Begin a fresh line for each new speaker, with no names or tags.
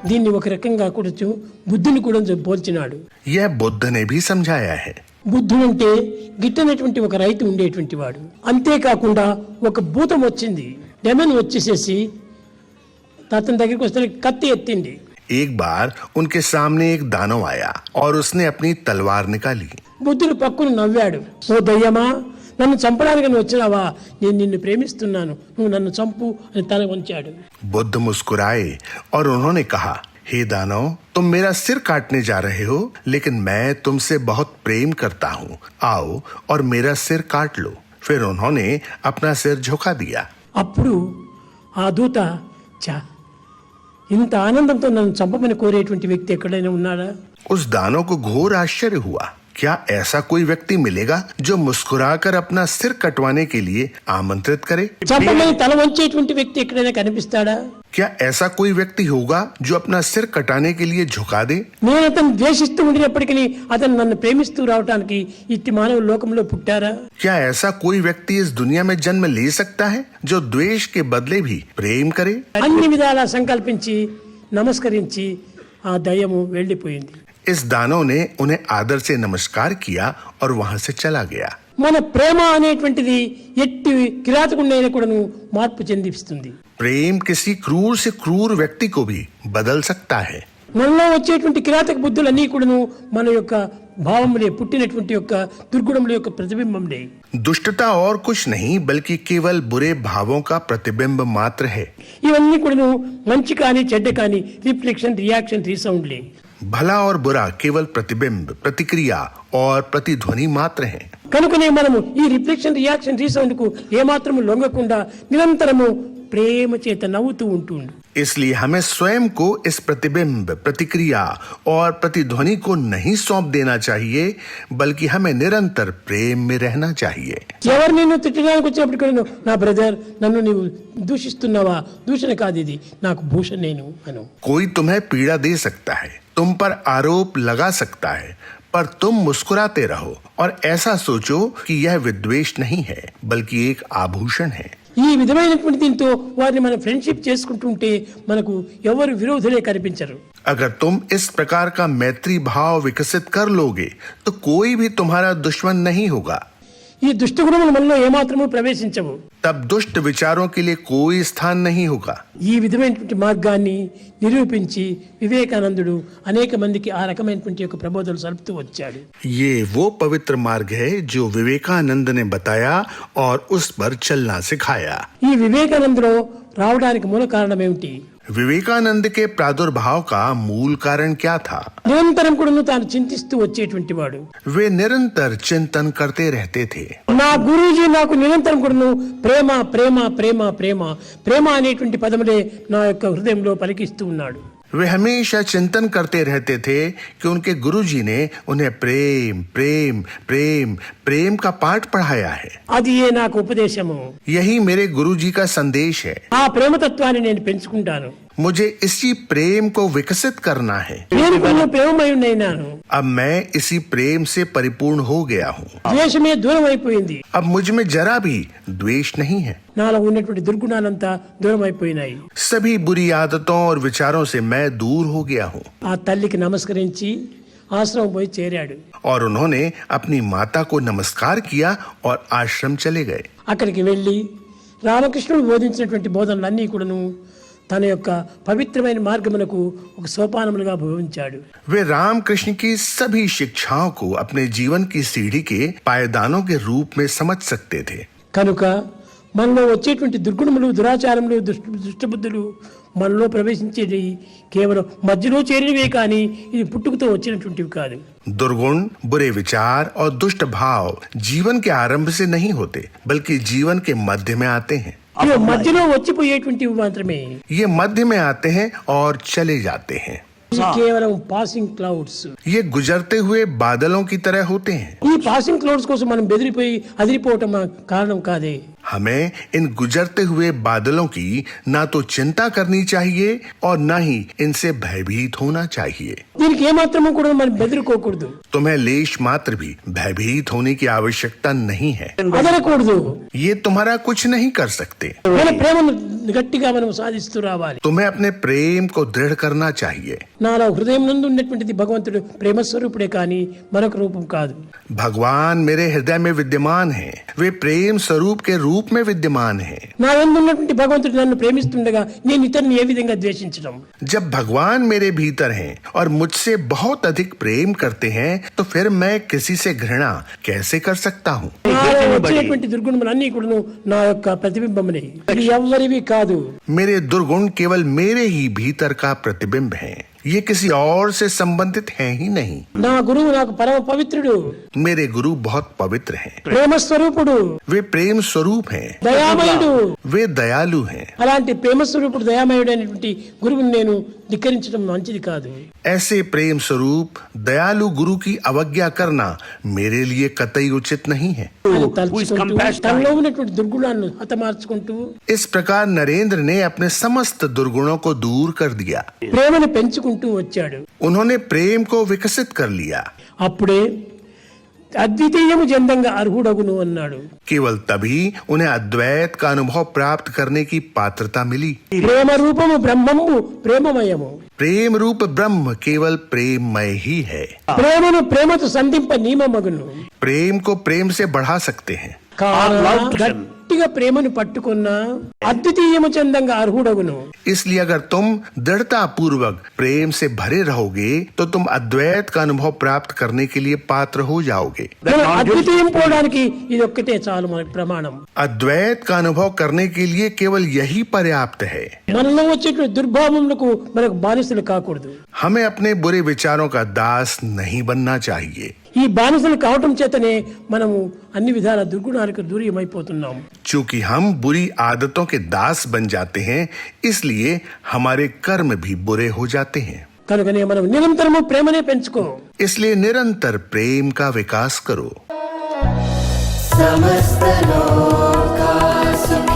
దీన్ని ఒక రకంగా కూడా బుద్ధుని కూడా పోల్చినాడు.
यह बुद्ध ने भी समझाया है.
బుద్ధుడు అంటే గిట్టనటువంటి ఒక రైతు ఉండేటువంటి వాడు. అంతేకాకుండా ఒక భూతం వచ్చింది, డెమన్ వచ్చేసేసి అతని దగ్గరికి వస్తే కత్తి ఎత్తింది.
एक बार उनके सामने एक दानव आया और उसने अपनी तलवार निकाली.
బుద్ధుడు పక్కన నవ్వాడు. ఓ దయ్యమా, నన్ను చంపడానికి నువ్వు వచ్చినావా? నేను నిన్ను ప్రేమిస్తున్నాను, నువ్వు నన్ను చంపు అని తల వంచాడు.
बुद्ध मुस्कुराए और उन्होंने कहा, हे दानव, तुम मेरा सिर काटने जा रहे हो, लेकिन मैं तुमसे बहुत प्रेम करता हूँ. आओ और मेरा सिर काट लो. फिर उन्होंने अपना सिर झुका दिया.
అప్పుడు ఆ దూత, చా, ఇంత ఆనందంతో నన్ను చంపమని కోరేటువంటి వ్యక్తి ఎక్కడైనా ఉన్నాడా?
उस दानव को घोर आश्चर्य हुआ. क्या ऐसा कोई व्यक्ति मिलेगा जो मुस्कुराकर अपना सिर कटवाने के लिए आमंत्रित करे?
చంపమని తల వంచేటువంటి వ్యక్తి ఎక్కడైనా కనిపిస్తాడా?
क्या ऐसा कोई व्यक्ति होगा जो अपना सिर कटाने के लिए झुका दे?
నేను అతను ద్వేషిస్తూ ఉండినప్పటికీ అతను నన్ను ప్రేమిస్తూ రావడానికి ఇట్టి మానవ లోకంలో పుట్టారా?
क्या ऐसा कोई व्यक्ति इस दुनिया में जन्म ले सकता है जो द्वेष के बदले भी प्रेम करे?
అన్ని విధాలా సంకల్పించి నమస్కరించి ఆ దయ్యము వెళ్ళిపోయింది.
इस दानव ने उन्हें आदर से नमस्कार किया और वहां से चला गया.
మన ప్రేమ అనేటువంటిది ఎట్టి కిరాతకుండైనా కూడాను మార్పు చెందిస్తుంది.
प्रेम किसी क्रूर से क्रूर व्यक्ति को भी बदल सकता है.
మనలో వచ్చేటువంటి కిరాతక బుద్ధులన్నీ కూడాను మన యొక్క భావములే, పుట్టినటువంటి యొక్క దుర్గుణముల యొక్క ప్రతిబింబంలే.
दुष्टता और कुछ नहीं बल्कि केवल बुरे भावों का प्रतिबिंब मात्र है.
ఇవన్నీ కూడాను మంచి కానీ చెడ్డ కానీ రిఫ్లెక్షన్, రియాక్షన్, రీసౌండ్లే.
भला और बुरा केवल प्रतिबिंब, प्रतिक्रिया और प्रतिध्वनि मात्र हैं.
కనుకనే మనము ఈ రిఫ్లెక్షన్, రియాక్షన్, రీసౌండ్ కు ఏమాత్రము లొంగకుండా నిరంతరము ప్రేమ చేత నవ్వుతూ ఉంటుండు.
इसलिए हमें स्वयं को इस प्रतिबिंब, प्रतिक्रिया और प्रतिध्वनि को नहीं सौंप देना चाहिए, बल्कि हमें निरंतर प्रेम में रहना चाहिए.
ఎవరు నిన్ను తిట్టడానికి వచ్చినప్పుడు కూడా, నా బ్రదర్ నన్ను నీవు దూషిస్తున్నావా? దూషణ కాదు ఇది, నాకు భూషణ నేను అను.
कोई तुम्हें पीड़ा दे सकता है, तुम पर आरोप लगा सकता है, पर तुम मुस्कुराते रहो और ऐसा सोचो कि यह विद्वेष नहीं है बल्कि एक आभूषण है.
ఈ విధమైనటువంటి దీంతో వారిని మనం ఫ్రెండ్షిప్ చేసుకుంటుంటే మనకు ఎవరు విరోధులే కనిపించరు.
अगर तुम इस प्रकार का मैत्री भाव विकसित कर लोगे तो कोई भी तुम्हारा दुश्मन नहीं होगा.
ఈ దుష్ట గుణములు మనలో ఏమాత్రము ప్రవేశించవు.
तब दुष्ट विचारों के लिए कोई स्थान नहीं होगा.
ఈ విధమైనటువంటి మార్గాన్ని నిరూపించి వివేకానందుడు అనేక మందికి ఆ రకమైనటువంటి యొక్క ప్రబోధనలు సలుపుతూ వచ్చాడు.
ये वो पवित्र मार्ग है जो विवेकानंद ने बताया और उस पर चलना सिखाया.
ఈ వివేకానందులో రావడానికి మూల కారణం ఏమిటి?
विवेकानंद के प्रादुर्भाव का मूल कारण क्या था?
నిరంతరం కూడా తాను చింతిస్తూ వచ్చేటువంటి వాడు.
वे निरंतर चिंतन करते रहते थे.
నా గురూజీ నాకు నిరంతరం కూడా ప్రేమ ప్రేమ ప్రేమ ప్రేమ ప్రేమ అనేటువంటి పదములే నా యొక్క హృదయంలో పలికిస్తూ ఉన్నాడు.
वे हमेशा चिंतन करते रहते थे कि उनके गुरुजी ने उन्हें प्रेम प्रेम प्रेम प्रेम का पाठ पढ़ाया है.
అది ఏ నాకు ఉపదేశము.
यही मेरे गुरुजी का संदेश है.
ఆ ప్రేమతత్వాన్ని నేను పెంచుకుంటాను.
मुझे इसी प्रेम को विकसित करना है.
నేను కూడా ప్రేమమయుడైనాను.
अब मैं इसी प्रेम से परिपूर्ण हो गया हूँ.
ద్వేషమే దూరం అయిపోయింది.
अब मुझ में जरा भी द्वेष नहीं है.
నాలో ఉన్నటువంటి దుర్గుణాలంతా దూరం అయిపోయినాయి.
सभी बुरी आदतों और विचारों से मैं दूर हो गया हूँ.
ఆ తల్లికి నమస్కరించి ఆశ్రమం పోయి చేరాడు.
और उन्होंने अपनी माता को नमस्कार किया और आश्रम चले गए.
అక్కడికి వెళ్ళి రామకృష్ణుడు బోధించినటువంటి బోధనలన్నీ కూడాను తన యొక్క పవిత్రమైన మార్గమునకు ఒక సోపానములుగా భావించాడు.
वे रामकृष्ण की सभी शिक्षाओं को अपने जीवन की सीढ़ी के पायदानों के रूप में समझ सकते थे.
కనుక మనలో వచ్చేటువంటి దుర్గుణములు, దురాచారములు, దుష్టబుద్ధులు మనలో ప్రవేశించేది కేవలం మధ్యలో చేరినవే కానీ ఇది పుట్టుకతో వచ్చినటువంటివి కాదు.
दुर्गुण, बुरे विचार और दुष्ट भाव जीवन के आरंभ से नहीं होते बल्कि जीवन के मध्य में आते हैं.
ఇవి మధ్యలో వచ్చిపోయేటువంటివి మాత్రమే.
ये मध्य में आते हैं और चले जाते हैं.
ఇది కేవలం పాసింగ్ క్లౌడ్స్.
ये गुजरते हुए बादलों की तरह होते हैं.
ఈ పాసింగ్ క్లౌడ్స్ కోసం మనం బెదిరిపోయి అదిరిపోవటం కారణం కాదే.
हमें इन गुजरते हुए बादलों की ना तो चिंता करनी चाहिए और ना ही इनसे भयभीत होना चाहिए।
దీనికి ఏమాత్రము కూడా మనం బెదిరిపోకూడదు,
तुम्हें लेश मात्र भी भयभीत होने की आवश्यकता नहीं है।
అదరకూడదు।
ये तुम्हारा कुछ नहीं कर सकते।
మన ప్రేమను గట్టిగా మనం సాధిస్తూ రావాలి।
तुम्हें अपने प्रेम को दृढ़ करना चाहिए।
నాలో హృదయం నందు ఉన్నటువంటిది భగవంతుడు ప్రేమ స్వరూపుడే కానీ మరొక రూపం కాదు।
भगवान मेरे हृदय में विद्यमान हैं, वे प्रेम स्वरूप के रूप में विद्यमान हैं।
నా యందు ఉన్నటువంటి భగవంతుడు నన్ను ప్రేమిస్తుండగా నేను ఇతరుని ఏ విధంగా ద్వేషించడం?
जब भगवान मेरे भीतर हैं और मुझसे बहुत अधिक प्रेम करते हैं तो फिर मैं किसी से घृणा कैसे कर सकता हूँ?
నాలో వచ్చేటువంటి దుర్గుణములన్నీ కూడా నా యొక్క ప్రతిబింబములే, ఇది ఎవ్వరివి కాదు।
मेरे दुर्गुण केवल मेरे ही भीतर का प्रतिबिंब हैं, ये किसी और से संबंधित हैं ही नहीं।
నా గురువు నాకు పరమ పవిత్రుడు,
मेरे गुरु बहुत पवित्र हैं,
ప్రేమ స్వరూపుడు,
वे प्रेम स्वरूप हैं,
దయామయుడు।
वे దయాलु हैं।
అలాంటి ప్రేమ స్వరూపుడు దయామయుడు అనేటువంటి గురువుని నేను ధిక్కరించడం మంచిది కాదు।
ऐसे प्रेम स्वरूप दयालु गुरु की अवज्ञा करना मेरे लिए कतई उचित नहीं है।
అని తలుచుకుంటూ తనలో ఉన్నటువంటి దుర్గుణాలను హతమార్చుకుంటూ
इस प्रकार नरेंद्र ने अपने समस्त दुर्गुणों को दूर कर दिया।
ప్రేమను పెంచుకుంటూ వచ్చాడు।
उन्होंने प्रेम को विकसित कर लिया।
అప్పుడే అద్వితీయము జందంగా అర్హుడగును అన్నాడు।
केवल तभी उन्हें अद्वैत का अनुभव प्राप्त करने की पात्रता मिली।
ప్రేమ రూపము బ్రహ్మము ప్రేమమయము,
प्रेम रूप ब्रह्म केवल प्रेममय ही है।
ప్రేమను ప్రేమతో సంధింప నియమమగును।
प्रेम को प्रेम से बढ़ा सकते हैं,
గట్టిగా ప్రేమను పట్టుకున్న అద్వితీయము చందంగా అర్హుడగును।
इसलिए अगर तुम दृढ़ता पूर्वक प्रेम से भरे रहोगे तो तुम अद्वैत का अनुभव प्राप्त करने के लिए पात्र हो जाओगे।
మనం అద్వితీయం పోవడానికి ఇది ఒక్కటే చాలు మనకి ప్రమాణం।
अद्वैत का अनुभव करने के लिए केवल यही पर्याप्त है।
మనలో వచ్చేటువంటి దుర్భావములకు మనకు బానిసలు కాకూడదు।
हमें अपने बुरे विचारों का दास नहीं बनना चाहिए।
ఈ బానిసలు కావటం చేతనే మనము అన్ని విధాల దుర్గుణాలకు దూరమైపోతున్నాం।
चूंकि हम बुरी आदतों के दास बन जाते हैं, इसलिए हमारे कर्म भी बुरे हो जाते हैं।
కనుకనే మనం నిరంతరము ప్రేమనే పెంచుకో।
इसलिए निरंतर प्रेम का विकास करो।
समस्त लोका सुखिनो